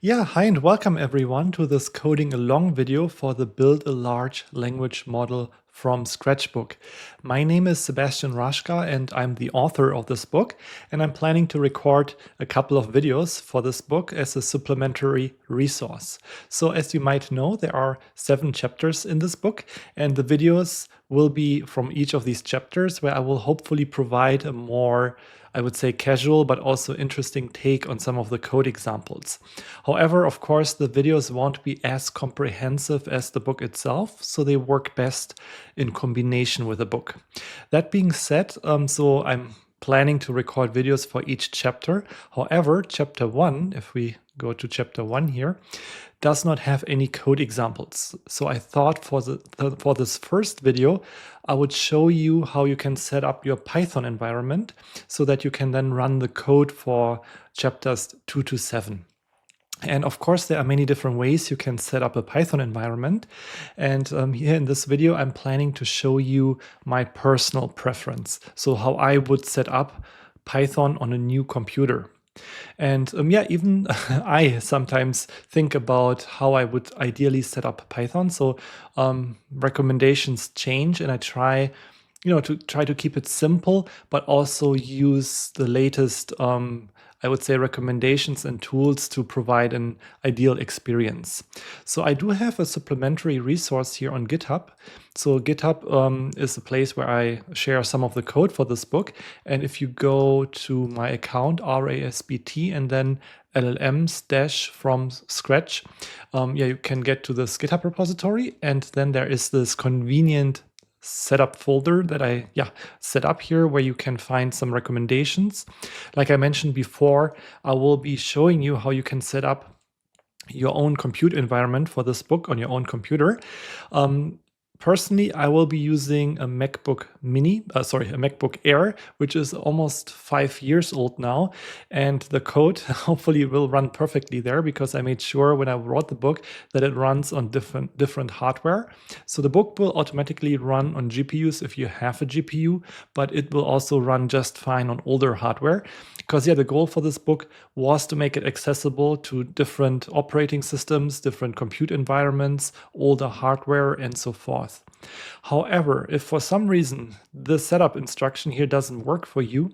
Yeah, hi and welcome everyone to this coding along video for the Build a Large Language Model from Scratch book. My name is Sebastian Raschka and I'm the author of this book, and I'm planning to record a couple of videos for this book as a supplementary resource. So as you might know, there are 7 chapters in this book, and the videos will be from each of these chapters where I will hopefully provide a more, I would say, casual but also interesting take on some of the code examples. However, of course, the videos won't be as comprehensive as the book itself, so they work best in combination with the book. That being said, so I'm planning to record videos for each chapter. However, chapter 1, if we go to chapter 1 here, does not have any code examples. So I thought for this first video, I would show you how you can set up your Python environment so that you can then run the code for chapters 2 to 7. And of course, there are many different ways you can set up a Python environment. And here in this video, I'm planning to show you my personal preference. So how I would set up Python on a new computer. And yeah, even I sometimes think about how I would ideally set up Python. So recommendations change, and I try, to keep it simple, but also use the latest, I would say, recommendations and tools to provide an ideal experience. So I do have a supplementary resource here on GitHub. So GitHub is a place where I share some of the code for this book. And if you go to my account, RASBT, and then LLMs from scratch, you can get to this GitHub repository. And then there is this convenient setup folder that I set up here where you can find some recommendations. Like I mentioned before, I will be showing you how you can set up your own compute environment for this book on your own computer. Personally, I will be using a MacBook Air, which is almost 5 years old now. And the code hopefully will run perfectly there because I made sure when I wrote the book that it runs on different hardware. So the book will automatically run on GPUs if you have a GPU, but it will also run just fine on older hardware. Because the goal for this book was to make it accessible to different operating systems, different compute environments, older hardware, and so forth. However, if for some reason the setup instruction here doesn't work for you,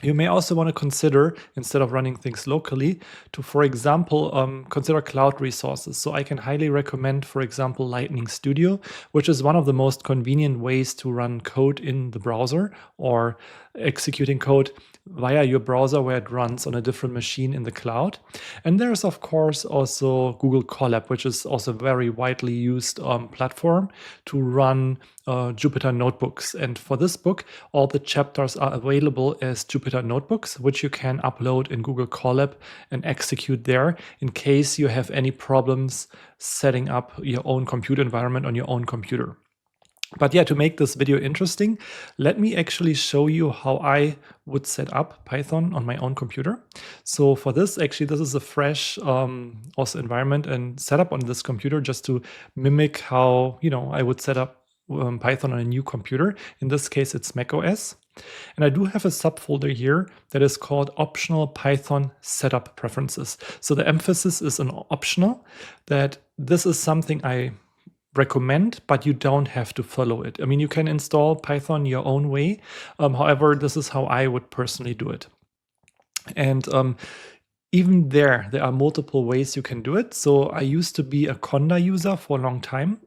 you may also want to consider, instead of running things locally, to, for example, consider cloud resources. So I can highly recommend, for example, Lightning Studio, which is one of the most convenient ways to run code in the browser or executing code via your browser where it runs on a different machine in the cloud. And there's, of course, also Google Colab, which is also a very widely used platform to run Jupyter notebooks. And for this book, all the chapters are available as Jupyter notebooks, which you can upload in Google Colab and execute there in case you have any problems setting up your own compute environment on your own computer. But yeah, to make this video interesting, let me actually show you how I would set up Python on my own computer. So for this, actually, this is a fresh also environment and setup on this computer just to mimic how, I would set up Python on a new computer. In this case, it's macOS. And I do have a subfolder here that is called Optional Python Setup Preferences. So the emphasis is on optional, that this is something I recommend, but you don't have to follow it. I mean, you can install Python your own way. However, this is how I would personally do it. And even there are multiple ways you can do it. So I used to be a Conda user for a long time.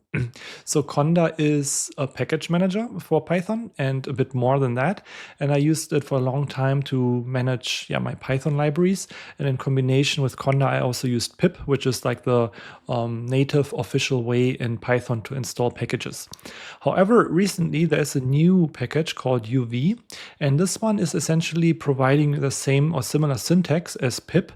So Conda is a package manager for Python and a bit more than that. And I used it for a long time to manage my Python libraries. And in combination with Conda, I also used pip, which is like the native official way in Python to install packages. However, recently there's a new package called UV. And this one is essentially providing the same or similar syntax as pip,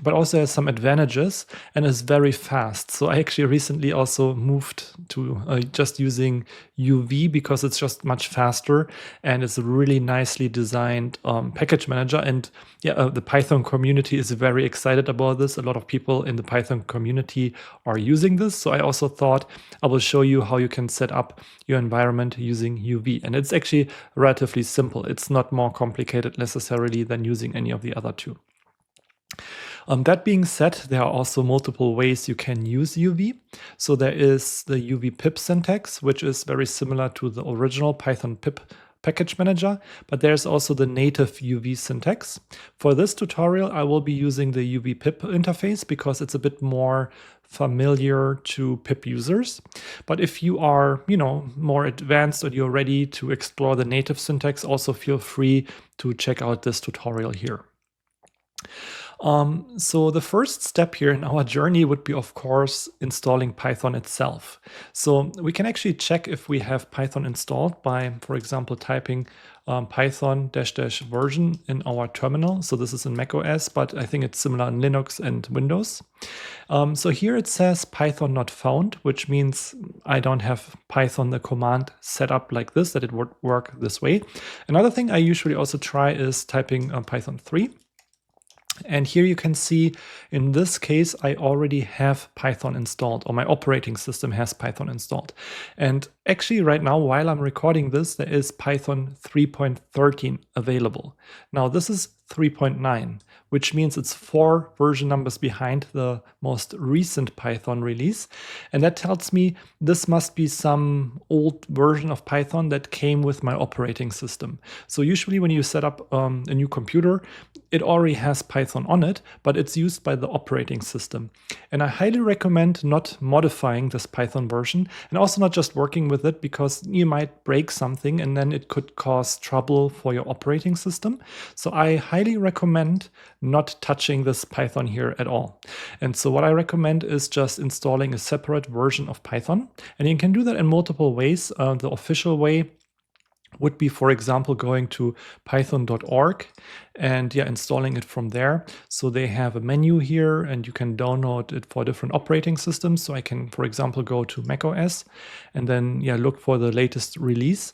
but also has some advantages and is very fast. So I actually recently also moved to just using UV because it's just much faster and it's a really nicely designed package manager. And the Python community is very excited about this. A lot of people in the Python community are using this. So I also thought I will show you how you can set up your environment using UV. And it's actually relatively simple. It's not more complicated necessarily than using any of the other two. That being said, there are also multiple ways you can use UV. So there is the UV pip syntax, which is very similar to the original Python pip package manager, but there's also the native UV syntax. For this tutorial, I will be using the UV pip interface because it's a bit more familiar to pip users. But if you are, more advanced or you're ready to explore the native syntax, also feel free to check out this tutorial here. So the first step here in our journey would be, of course, installing Python itself. So we can actually check if we have Python installed by, for example, typing Python -- version in our terminal. So this is in macOS, but I think it's similar in Linux and Windows. So here it says Python not found, which means I don't have Python, the command, set up like this, that it would work this way. Another thing I usually also try is typing Python 3. And here you can see, in this case, I already have Python installed, or my operating system has Python installed. And actually right now, while I'm recording this, there is Python 3.13 available. Now this is 3.9, which means it's 4 version numbers behind the most recent Python release. And that tells me this must be some old version of Python that came with my operating system. So usually when you set up a new computer, it already has Python on it, but it's used by the operating system. And I highly recommend not modifying this Python version and also not just working with it, because you might break something and then it could cause trouble for your operating system. So I highly recommend not touching this Python here at all. And so what I recommend is just installing a separate version of Python. And you can do that in multiple ways. The official way would be, for example, going to python.org and installing it from there. So they have a menu here and you can download it for different operating systems. So I can, for example, go to macOS and then look for the latest release.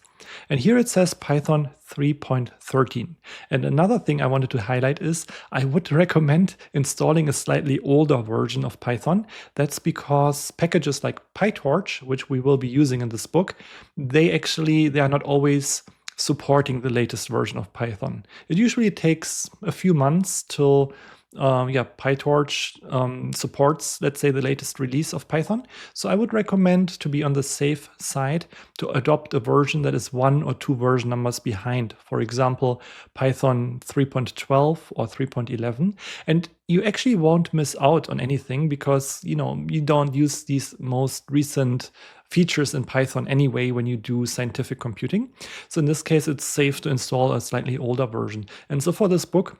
And here it says Python 3.13. And another thing I wanted to highlight is I would recommend installing a slightly older version of Python. That's because packages like PyTorch, which we will be using in this book, they are not always supporting the latest version of Python. It usually takes a few months till PyTorch supports, let's say, the latest release of Python. So I would recommend, to be on the safe side, to adopt a version that is 1 or 2 version numbers behind. For example, Python 3.12 or 3.11. And you actually won't miss out on anything because, you don't use these most recent features in Python anyway when you do scientific computing. So in this case, it's safe to install a slightly older version. And so for this book,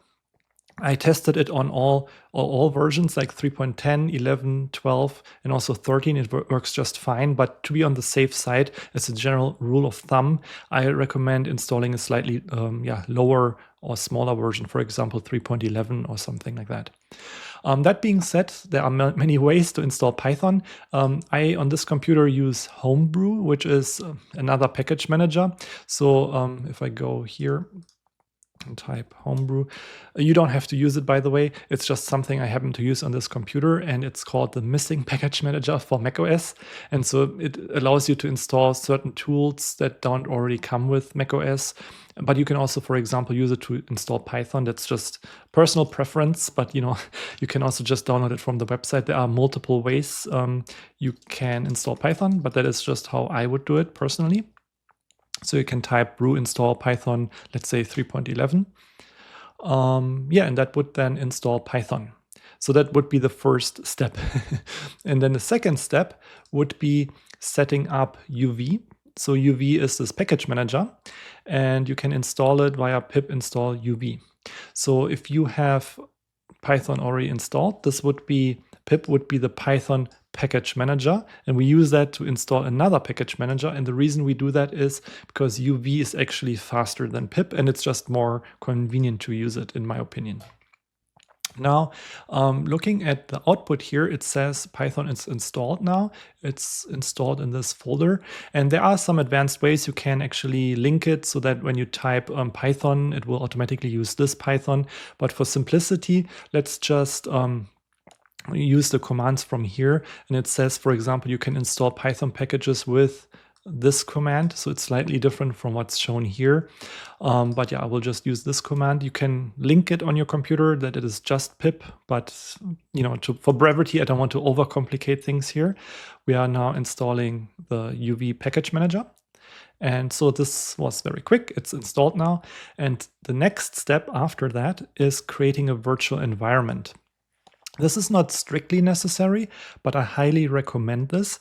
I tested it on all versions, like 3.10, 11, 12, and also 13. It works just fine. But to be on the safe side, as a general rule of thumb, I recommend installing a slightly lower or smaller version, for example, 3.11 or something like that. That being said, there are many ways to install Python. I, on this computer, use Homebrew, which is another package manager. So if I go here and type Homebrew. You don't have to use it, by the way. It's just something I happen to use on this computer, and it's called the Missing Package Manager for macOS. And so it allows you to install certain tools that don't already come with macOS. But you can also, for example, use it to install Python. That's just personal preference, but you can also just download it from the website. There are multiple ways you can install Python, but that is just how I would do it personally. So you can type brew install Python, let's say 3.11. And that would then install Python. So that would be the first step. And then the second step would be setting up UV. So UV is this package manager, and you can install it via pip install UV. So if you have Python already installed, pip would be the Python package manager, and we use that to install another package manager. And the reason we do that is because UV is actually faster than pip, and it's just more convenient to use it, in my opinion. Now, looking at the output here, it says Python is installed now. It's installed in this folder. And there are some advanced ways you can actually link it so that when you type Python, it will automatically use this Python. But for simplicity, let's just use the commands from here. And it says, for example, you can install Python packages with this command. So it's slightly different from what's shown here. But yeah, I will just use this command. You can link it on your computer that it is just pip, but for brevity, I don't want to overcomplicate things here. We are now installing the UV package manager. And so this was very quick. It's installed now. And the next step after that is creating a virtual environment. This is not strictly necessary, but I highly recommend this.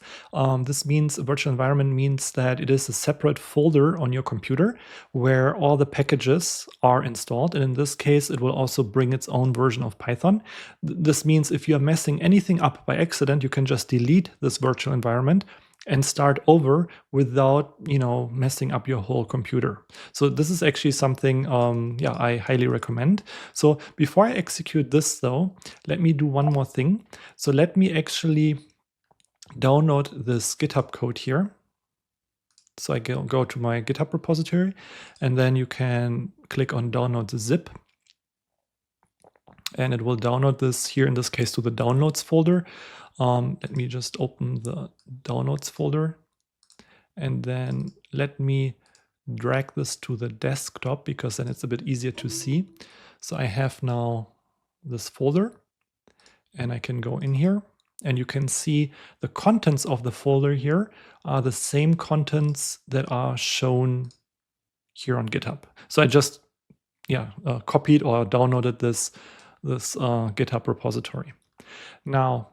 This means a virtual environment means that it is a separate folder on your computer where all the packages are installed. And in this case, it will also bring its own version of Python. This means if you're messing anything up by accident, you can just delete this virtual environment and start over without, messing up your whole computer. So this is actually something, I highly recommend. So before I execute this though, let me do one more thing. So let me actually download this GitHub code here. So I go to my GitHub repository, and then you can click on download the zip. And it will download this here, in this case, to the downloads folder. Let me just open the downloads folder, and then let me drag this to the desktop because then it's a bit easier to see. So I have now this folder, and I can go in here, and you can see the contents of the folder here are the same contents that are shown here on GitHub. So I just copied or downloaded this GitHub repository. Now,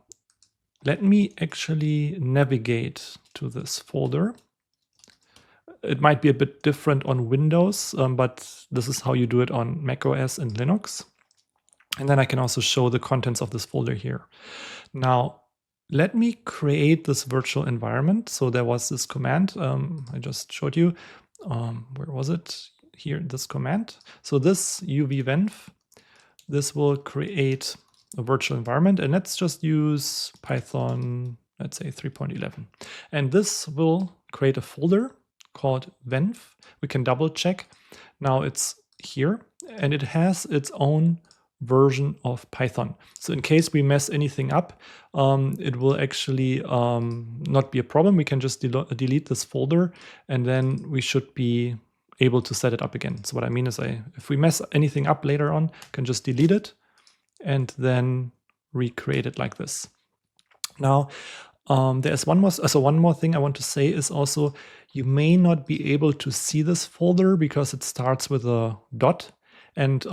let me actually navigate to this folder. It might be a bit different on Windows, but this is how you do it on macOS and Linux. And then I can also show the contents of this folder here. Now, let me create this virtual environment. So there was this command I just showed you. Where was it? Here, this command. So this uvvenv, this will create a virtual environment, and let's just use Python, let's say 3.11. And this will create a folder called venv. We can double check. Now it's here, and it has its own version of Python. So in case we mess anything up, it will actually not be a problem. We can just delete this folder, and then we should be able to set it up again. So what I mean is if we mess anything up later on, can just delete it and then recreate it like this. Now, there's one more thing I want to say is also you may not be able to see this folder because it starts with a dot, and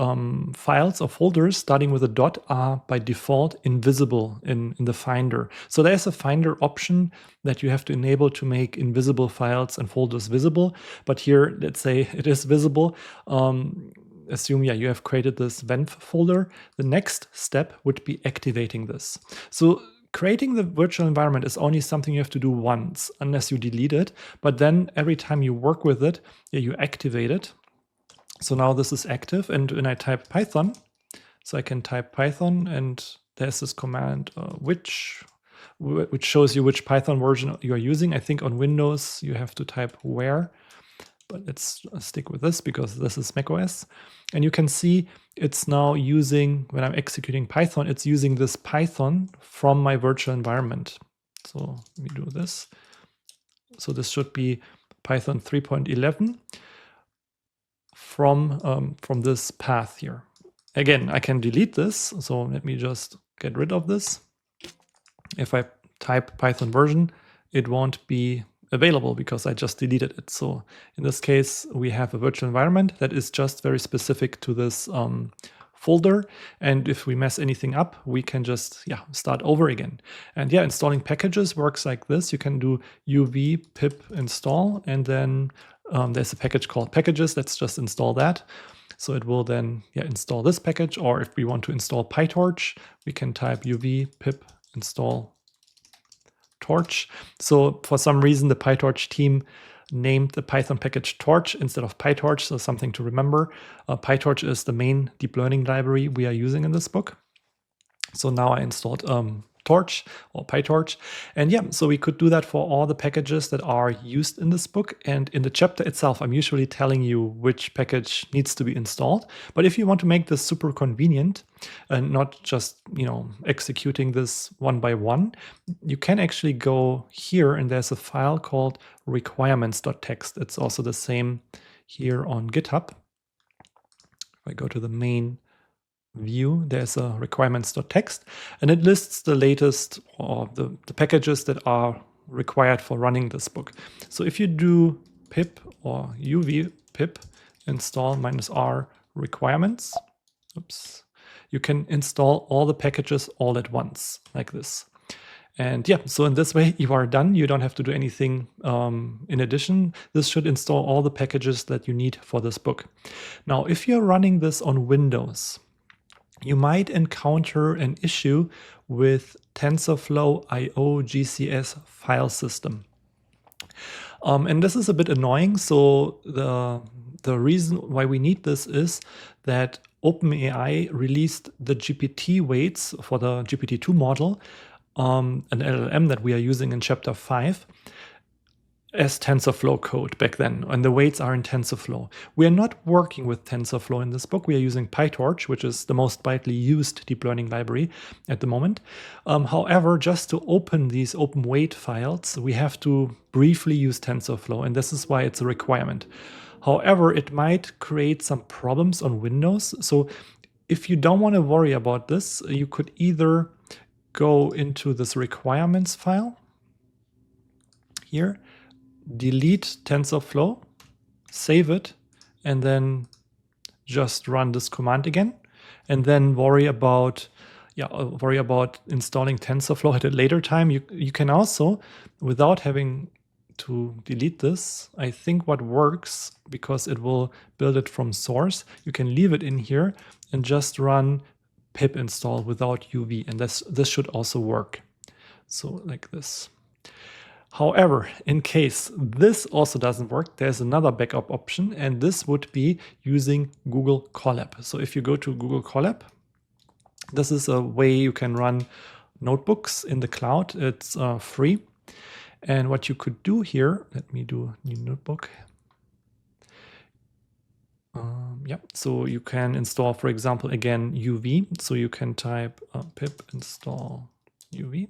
files or folders starting with a dot are by default invisible in the Finder. So there's a Finder option that you have to enable to make invisible files and folders visible. But here, let's say it is visible. Assume, you have created this venv folder. The next step would be activating this. So creating the virtual environment is only something you have to do once, unless you delete it. But then every time you work with it, you activate it. So now this is active, and when I type Python, so I can type Python, and there's this command which shows you which Python version you are using. I think on Windows you have to type where, but let's stick with this because this is macOS. And you can see it's now using, when I'm executing Python, it's using this Python from my virtual environment. So let me do this. So this should be Python 3.11. From this path here. Again, I can delete this, so let me just get rid of this. If I type Python version, it won't be available because I just deleted it. So in this case, we have a virtual environment that is just very specific to this folder, and if we mess anything up, we can just start over again. And installing packages works like this. You can do uv pip install, and then there's a package called packages. Let's just install that. So it will then install this package, or if we want to install PyTorch, we can type uv pip install torch. So for some reason, the PyTorch team named the Python package torch instead of PyTorch, so something to remember. PyTorch is the main deep learning library we are using in this book. So now I installed Torch or PyTorch. And yeah, so we could do that for all the packages that are used in this book. And in the chapter itself, I'm usually telling you which package needs to be installed. But if you want to make this super convenient and not just, executing this one by one, you can actually go here and there's a file called requirements.txt. It's also the same here on GitHub. If I go to the main view, there's a requirements.txt, and it lists the latest or the packages that are required for running this book. So if you do pip or uv pip install -r requirements, you can install all the packages all at once like this. And yeah, so in this way you are done. You don't have to do anything in addition. This should install all the packages that you need for this book. Now, if you're running this on Windows, you might encounter an issue with TensorFlow IO GCS file system. And this is a bit annoying. So the reason why we need this is that OpenAI released the GPT weights for the GPT-2 model, an LLM that we are using in chapter 5, as TensorFlow code back then, and the weights are in TensorFlow. We are not working with TensorFlow in this book. We are using PyTorch, which is the most widely used deep learning library at the moment. However, just to open these open weight files, we have to briefly use TensorFlow, and this is why it's a requirement. However, it might create some problems on Windows. So if you don't want to worry about this, you could either go into this requirements file here, delete TensorFlow, save it, and then just run this command again, and then worry about installing TensorFlow at a later time. You can also, without having to delete this, I think what works, because it will build it from source, you can leave it in here and just run pip install without UV, and this should also work. So like this. However, in case this also doesn't work, there's another backup option, and this would be using Google Colab. So if you go to Google Colab, this is a way you can run notebooks in the cloud. It's free. And what you could do here, let me do a new notebook. So you can install, for example, again, UV. So you can type pip install UV.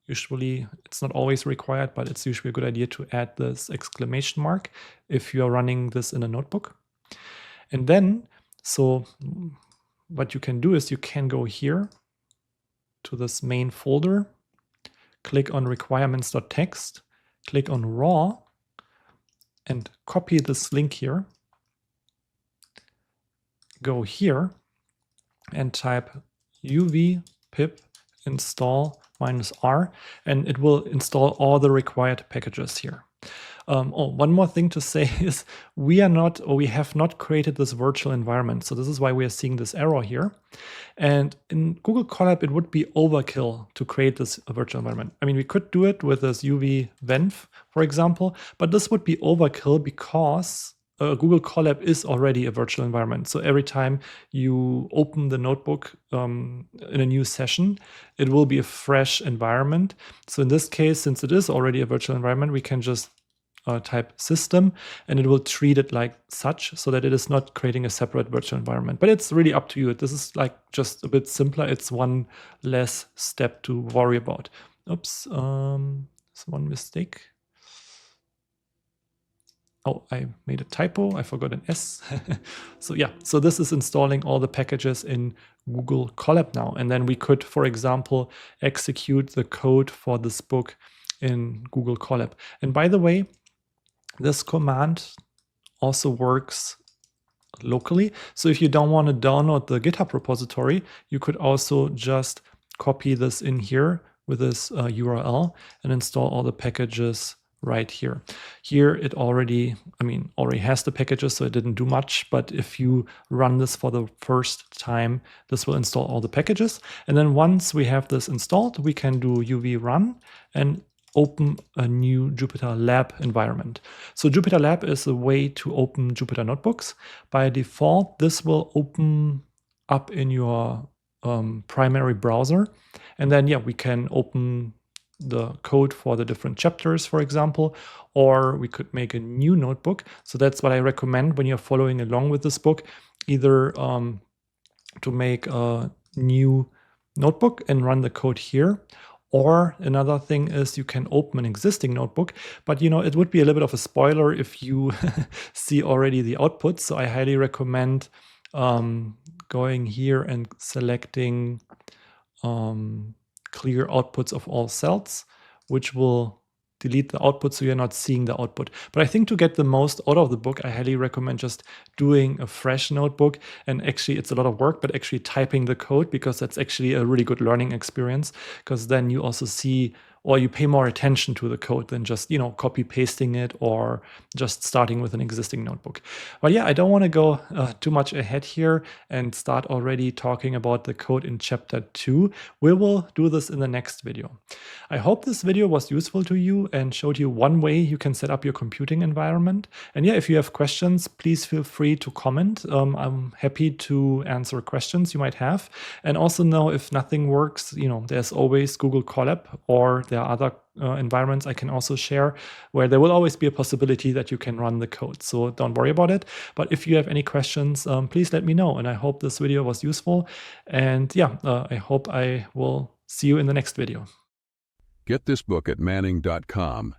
Usually, it's not always required, but it's usually a good idea to add this exclamation mark if you are running this in a notebook. And then, so what you can do is you can go here to this main folder, click on requirements.txt, click on raw, and copy this link here. Go here and type uv pip install -r, and it will install all the required packages here. One more thing to say is we have not created this virtual environment. So this is why we are seeing this error here. And in Google Colab, it would be overkill to create this virtual environment. I mean, we could do it with this UV venv, for example, but this would be overkill because Google Colab is already a virtual environment. So every time you open the notebook in a new session, it will be a fresh environment. So in this case, since it is already a virtual environment, we can just type system, and it will treat it like such, so that it is not creating a separate virtual environment. But it's really up to you. This is like just a bit simpler. It's one less step to worry about. Oops, it's one mistake. Oh, I made a typo. I forgot an S. So yeah, so this is installing all the packages in Google Colab now. And then we could, for example, execute the code for this book in Google Colab. And by the way, this command also works locally. So if you don't want to download the GitHub repository, you could also just copy this in here with this URL and install all the packages right here. Here it already has the packages, so it didn't do much. But if you run this for the first time, this will install all the packages. And then once we have this installed, we can do UV run and open a new JupyterLab environment. So JupyterLab is a way to open Jupyter notebooks. By default, this will open up in your primary browser. And then, yeah, we can open the code for the different chapters, for example, or we could make a new notebook. So that's what I recommend when you're following along with this book, either to make a new notebook and run the code here. Or another thing is you can open an existing notebook, but it would be a little bit of a spoiler if you see already the output. So I highly recommend going here and selecting clear outputs of all cells, which will delete the output so you're not seeing the output. But I think to get the most out of the book, I highly recommend just doing a fresh notebook. And actually, it's a lot of work, but actually typing the code, because that's actually a really good learning experience, because then you also see, or you pay more attention to the code than just, copy pasting it or just starting with an existing notebook. But yeah, I don't want to go too much ahead here and start already talking about the code in chapter 2. We will do this in the next video. I hope this video was useful to you and showed you one way you can set up your computing environment. And yeah, if you have questions, please feel free to comment. I'm happy to answer questions you might have. And also know if nothing works, there's always Google Colab, or there are other environments I can also share where there will always be a possibility that you can run the code. So don't worry about it. But if you have any questions, please let me know. And I hope this video was useful. And yeah, I hope I will see you in the next video. Get this book at Manning.com.